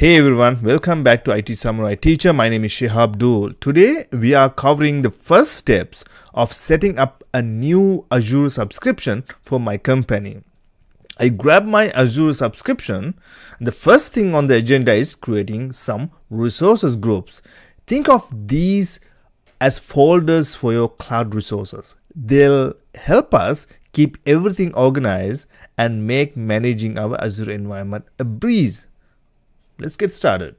Hey everyone, welcome back to IT Samurai Teacher. My name is Shihab Abdul. Today we are covering the first steps of setting up a new Azure subscription for my company. I grab my Azure subscription. The first thing on the agenda is creating some resources groups. Think of these as folders for your cloud resources. They'll help us keep everything organized and make managing our Azure environment a breeze. Let's get started.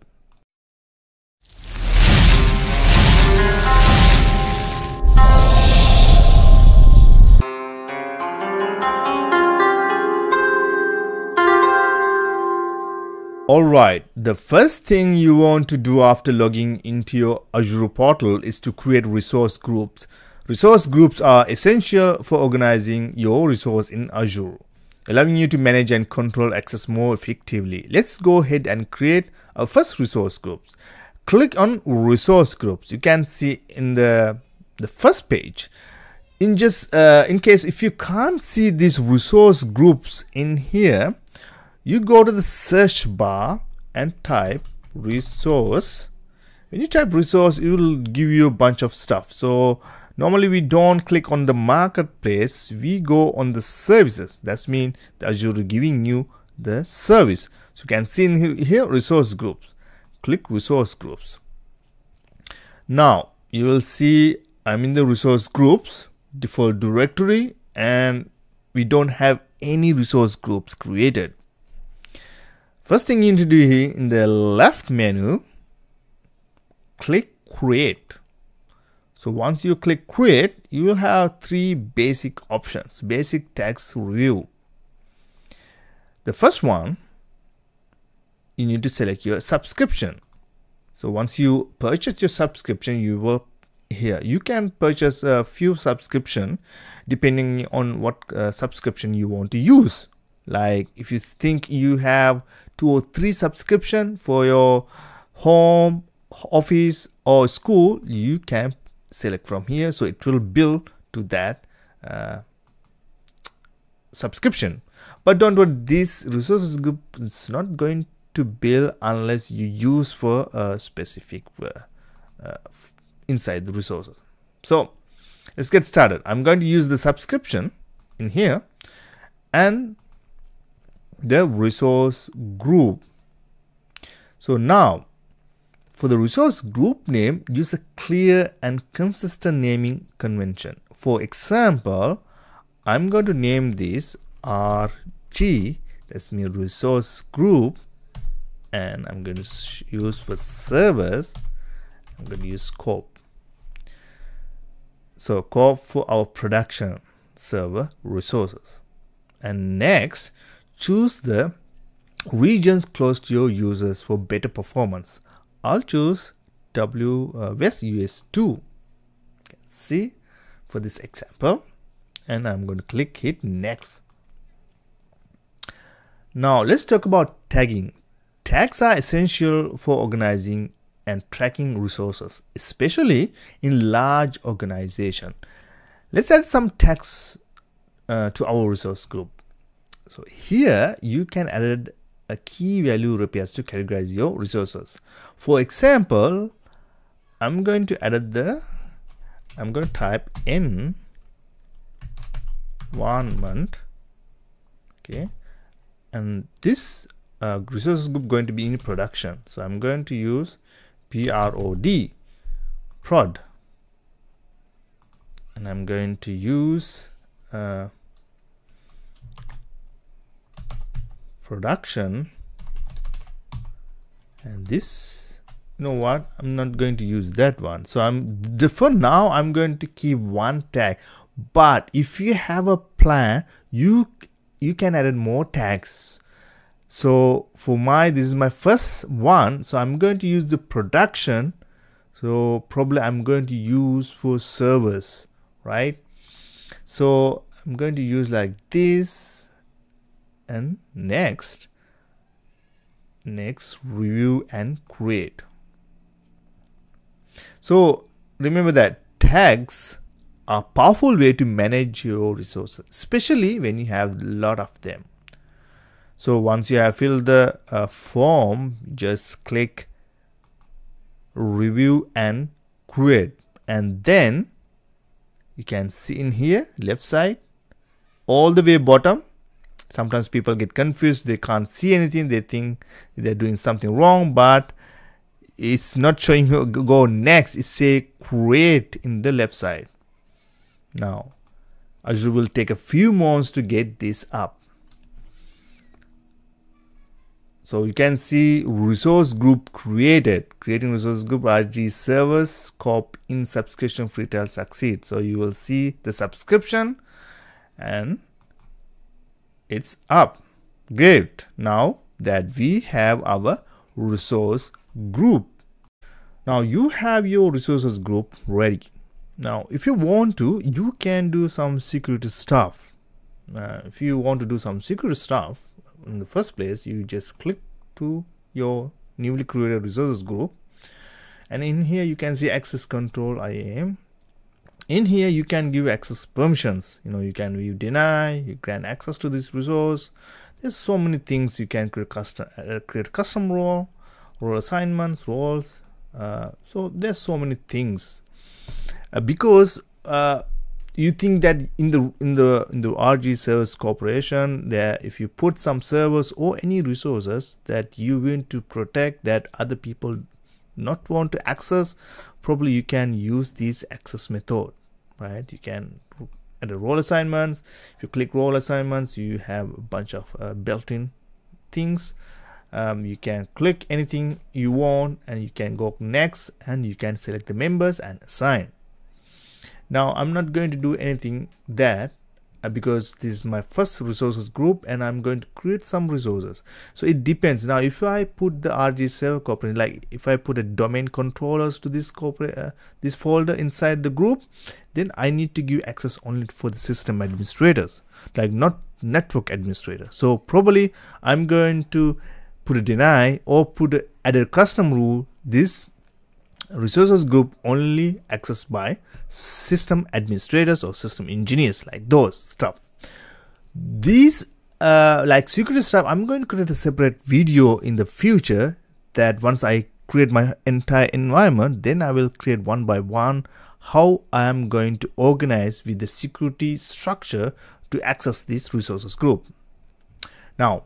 Alright, the first thing you want to do after logging into your Azure portal is to create resource groups. Resource groups are essential for organizing your resource in Azure, allowing you to manage and control access more effectively. Let's go ahead and create our first resource groups. Click on resource groups. You can see in the first page. In case if you can't see these resource groups in here, you go to the search bar and type resource. When you type resource, it will give you a bunch of stuff. So normally we don't click on the marketplace, we go on the services. That means Azure giving you the service. So you can see in here resource groups. Click resource groups. Now you will see I'm in the resource groups default directory and we don't have any resource groups created. First thing you need to do here in the left menu, click create. So once you click create, you will have three basic options. Basic tax review. The first one, you need to select your subscription. So once you purchase your subscription, you can purchase a few subscription depending on what subscription you want to use. Like if you think you have 2 or 3 subscription for your home, office or school, you can select from here, so it will bill to that subscription. But don't worry, this resources group is not going to bill unless you use for a specific inside the resources. So let's get started. I'm going to use the subscription in here and the resource group. So now for the resource group name, use a clear and consistent naming convention. For example, I'm going to name this RG, that's mean resource group, and I'm going to use for servers, I'm going to use scope. So scope for our production server resources. And next, choose the regions close to your users for better performance. I'll choose West US 2. See for this example, and I'm going to hit next. Now let's talk about tagging. Tags are essential for organizing and tracking resources, especially in large organization. Let's add some tags to our resource group. So here you can add a key value repairs to categorize your resources. For example, I'm going to type in 1 month, okay, and this resources group going to be in production. So I'm going to use prod, and I'm going to use production, and this, you know what, I'm not going to use that one. So for now I'm going to keep one tag, but if you have a plan, you can add more tags. So for this is my first one, so I'm going to use the production. So probably I'm going to use for servers, right? So I'm going to use like this. And next review and create. So remember that tags are a powerful way to manage your resources, especially when you have a lot of them. So once you have filled the form, just click review and create, and then you can see in here left side all the way bottom. Sometimes people get confused, they can't see anything, they think they're doing something wrong, but it's not showing you go next, it say create in the left side. Now Azure will take a few moments to get this up. So you can see resource group created. Creating resource group RG servers scope in subscription free trial succeed. So you will see the subscription and it's up. Great. Now that we have our resource group. Now you have your resources group ready. Now if you want to, you can do some security stuff. If you want to do some security stuff, in the first place, you just click to your newly created resources group, and in here you can see access control IAM. In here you can give access permissions. You can view, deny, you can access to this resource. There's so many things. You can create custom role assignments, roles. So there's so many things because you think that in the RG Service Corporation, there if you put some servers or any resources that you want to protect that other people not want to access, probably you can use this access method, right? You can add a role assignments. If you click role assignments, you have a bunch of built-in things. You can click anything you want and you can go next and you can select the members and assign. Now I'm not going to do anything that because this is my first resources group and I'm going to create some resources. So it depends. Now if I put the RG server corporate, like if I put a domain controllers to this corporate this folder inside the group, then I need to give access only for the system administrators, like not network administrator. So probably I'm going to put a deny or add a custom rule. This resources group only accessed by system administrators or system engineers, like those stuff. These like security stuff, I'm going to create a separate video in the future, that once I create my entire environment, then I will create one by one how I am going to organize with the security structure to access this resources group. Now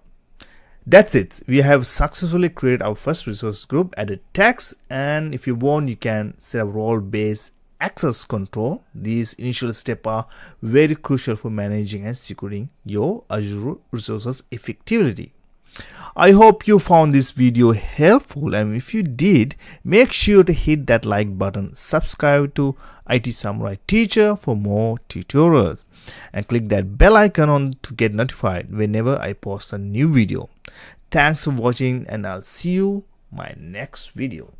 that's it. We have successfully created our first resource group, added tags, and if you want, you can set up role-based access control. These initial steps are very crucial for managing and securing your Azure resources effectively. I hope you found this video helpful, and if you did, make sure to hit that like button, subscribe to IT Samurai Teacher for more tutorials, and click that bell icon on to get notified whenever I post a new video. Thanks for watching, and I'll see you my next video.